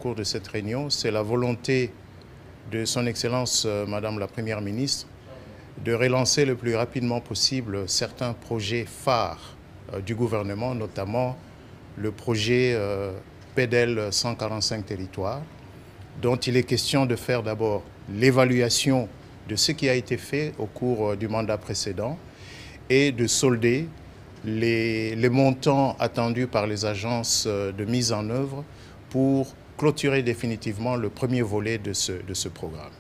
cours de cette réunion, c'est la volonté de son Excellence Madame la Première ministre de relancer le plus rapidement possible certains projets phares du gouvernement, notamment le projet PEDEL 145 territoires, dont il est question de faire d'abord l'évaluation de ce qui a été fait au cours du mandat précédent et de solder les montants attendus par les agences de mise en œuvre pour clôturer définitivement le premier volet de ce programme.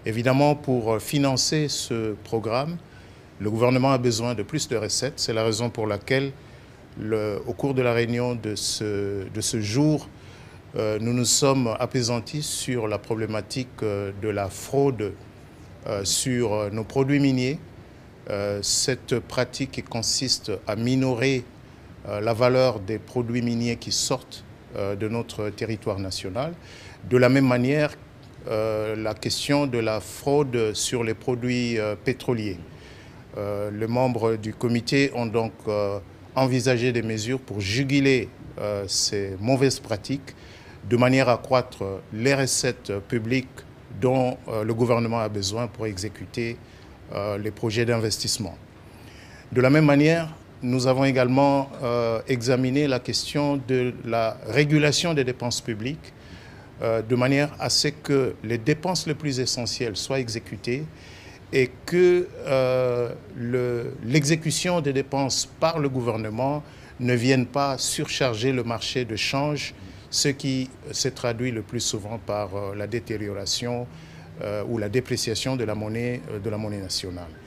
Évidemment, pour financer ce programme, le gouvernement a besoin de plus de recettes. C'est la raison pour laquelle, au cours de la réunion de ce jour, nous nous sommes appesantis sur la problématique de la fraude sur nos produits miniers. Cette pratique qui consiste à minorer la valeur des produits miniers qui sortent de notre territoire national. De la même manière, la question de la fraude sur les produits pétroliers. Les membres du comité ont donc envisagé des mesures pour juguler ces mauvaises pratiques de manière à accroître les recettes publiques dont le gouvernement a besoin pour exécuter les projets d'investissement. De la même manière, nous avons également examiné la question de la régulation des dépenses publiques de manière à ce que les dépenses les plus essentielles soient exécutées et que l'exécution des dépenses par le gouvernement ne vienne pas surcharger le marché de change, ce qui se traduit le plus souvent par la détérioration ou la dépréciation de la monnaie nationale.